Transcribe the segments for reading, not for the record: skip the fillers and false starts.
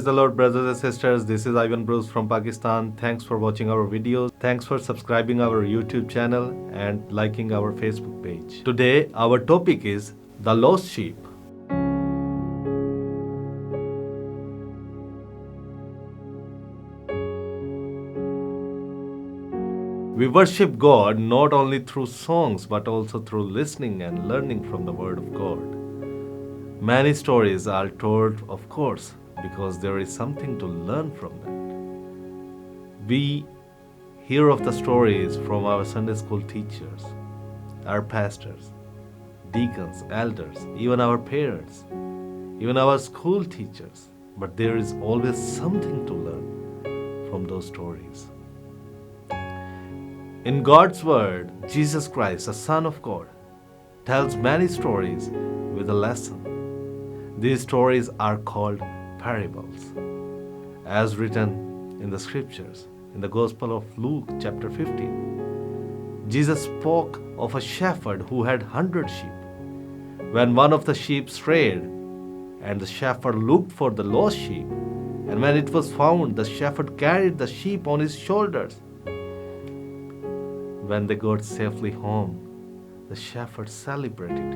Praise the Lord, brothers and sisters. This is Ivan Bruce from Pakistan. Thanks for watching our videos. Thanks for subscribing our YouTube channel and liking our Facebook page. Today, our topic is the lost sheep. We worship God not only through songs but also through listening and learning from the Word of God. Many stories are told, of course, because there is something to learn from that. We hear of the stories from our Sunday school teachers, our pastors, deacons, elders, even our parents, even our school teachers. But there is always something to learn from those stories. In God's Word, Jesus Christ, the Son of God, tells many stories with a lesson. These stories are called parables, as written in the Scriptures. In the Gospel of Luke, chapter 15, Jesus spoke of a shepherd who had 100 sheep. When one of the sheep strayed, and the shepherd looked for the lost sheep, and when it was found, the shepherd carried the sheep on his shoulders. When they got safely home, the shepherd celebrated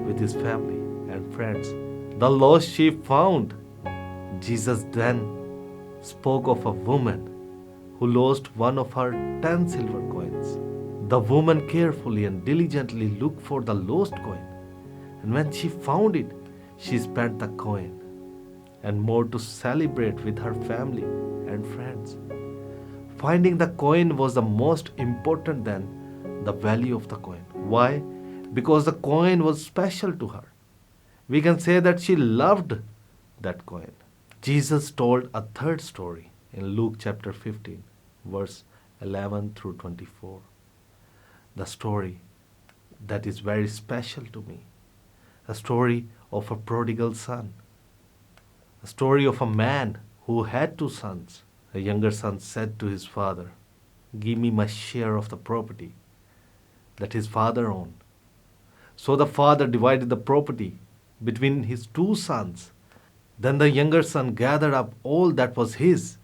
with his family and friends the lost sheep found. Jesus then spoke of a woman who lost one of her 10 silver coins. The woman carefully and diligently looked for the lost coin, and when she found it, she spent the coin and more to celebrate with her family and friends. Finding the coin was the most important than the value of the coin. Why? Because the coin was special to her. We can say that she loved that coin. Jesus told a third story in Luke chapter 15, verse 11 through 24. The story that is very special to me. A story of a prodigal son. A story of a man who had 2 sons. The younger son said to his father, "Give me my share of the property that his father owned." So the father divided the property between his 2 sons. Then the younger son gathered up all that was his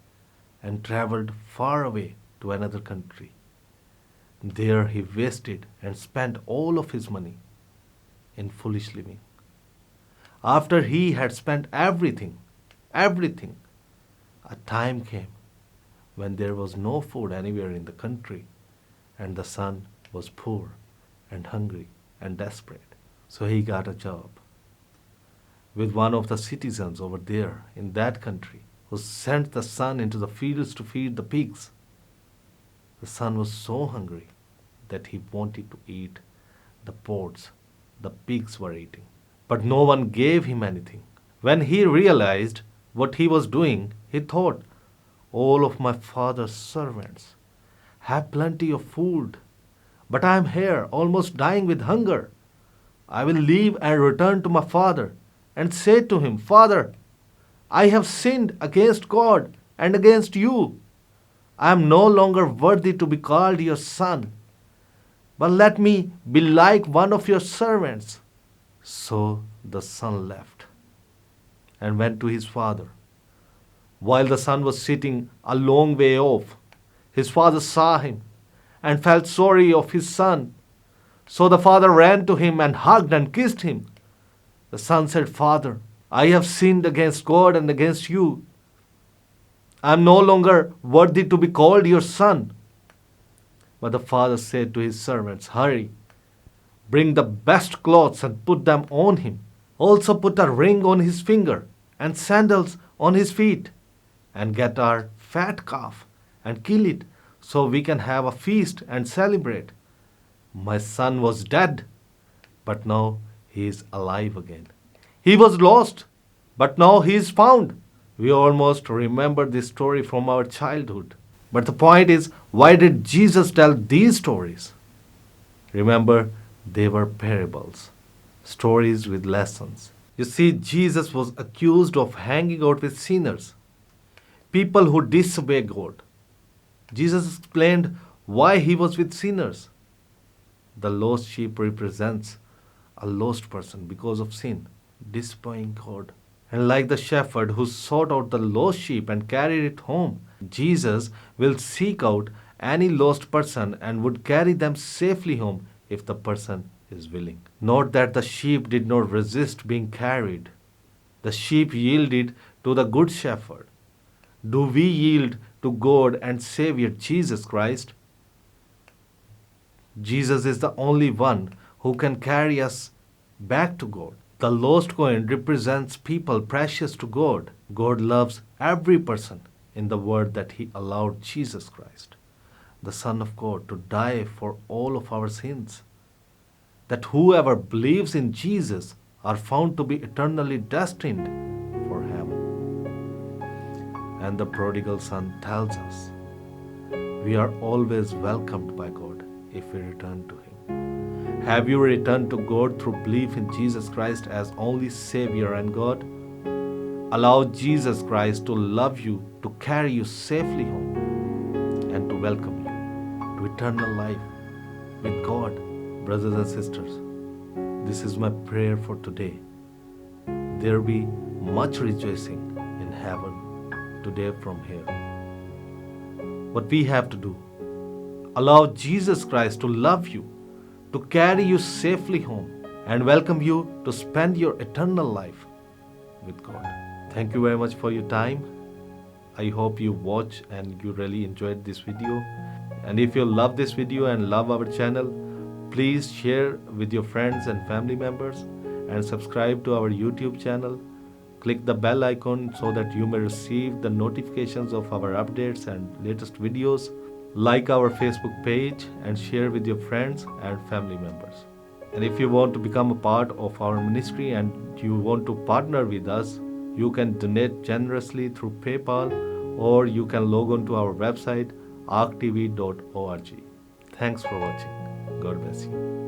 and traveled far away to another country. There he wasted and spent all of his money in foolish living. After he had spent everything, a time came when there was no food anywhere in the country, and the son was poor and hungry and desperate. So he got a job with one of the citizens over there in that country, who sent the son into the fields to feed the pigs. The son was so hungry that he wanted to eat the pods the pigs were eating. But no one gave him anything. When he realized what he was doing, he thought, "All of my father's servants have plenty of food, but I am here almost dying with hunger. I will leave and return to my father and say to him, 'Father, I have sinned against God and against you. I am no longer worthy to be called your son, but let me be like one of your servants.' So the son left and went to his father. While the son was sitting a long way off, his father saw him and felt sorry of his son. So the father ran to him and hugged and kissed him. The son said, 'Father, I have sinned against God and against you. I am no longer worthy to be called your son.' But the father said to his servants, 'Hurry, bring the best clothes and put them on him. Also put a ring on his finger and sandals on his feet, and get our fat calf and kill it so we can have a feast and celebrate. My son was dead, but now he is alive again. He was lost, but now he is found.'" We almost remember this story from our childhood. But the point is, why did Jesus tell these stories? Remember, they were parables, stories with lessons. You see, Jesus was accused of hanging out with sinners, people who disobey God. Jesus explained why he was with sinners. The lost sheep represents a lost person because of sin, disobeying God And like the shepherd who sought out the lost sheep and carried it home, Jesus will seek out any lost person and would carry them safely home if the person is willing. Note that the sheep did not resist being carried. The sheep yielded to the good shepherd. Do we yield to God and Savior Jesus Christ? Jesus is the only one who can carry us back to God. The lost coin represents people precious to God. God loves every person in the world that He allowed Jesus Christ, the Son of God, to die for all of our sins. That whoever believes in Jesus are found to be eternally destined for heaven. And the prodigal son tells us we are always welcomed by God if we return to Him. Have you returned to God through belief in Jesus Christ as only Savior and God? Allow Jesus Christ to love you, to carry you safely home, and to welcome you to eternal life with God. Brothers and sisters, this is my prayer for today. There will be much rejoicing in heaven today from here. What we have to do, allow Jesus Christ to love you, to carry you safely home, and welcome you to spend your eternal life with God. Thank you very much for your time. I hope you watch and you really enjoyed this video. And if you love this video and love our channel, please share with your friends and family members and subscribe to our YouTube channel. Click the bell icon so that you may receive the notifications of our updates and latest videos. Like our Facebook page and share with your friends and family members. And if you want to become a part of our ministry and you want to partner with us, you can donate generously through PayPal, or you can log on to our website arktv.org. Thanks for watching. God bless you.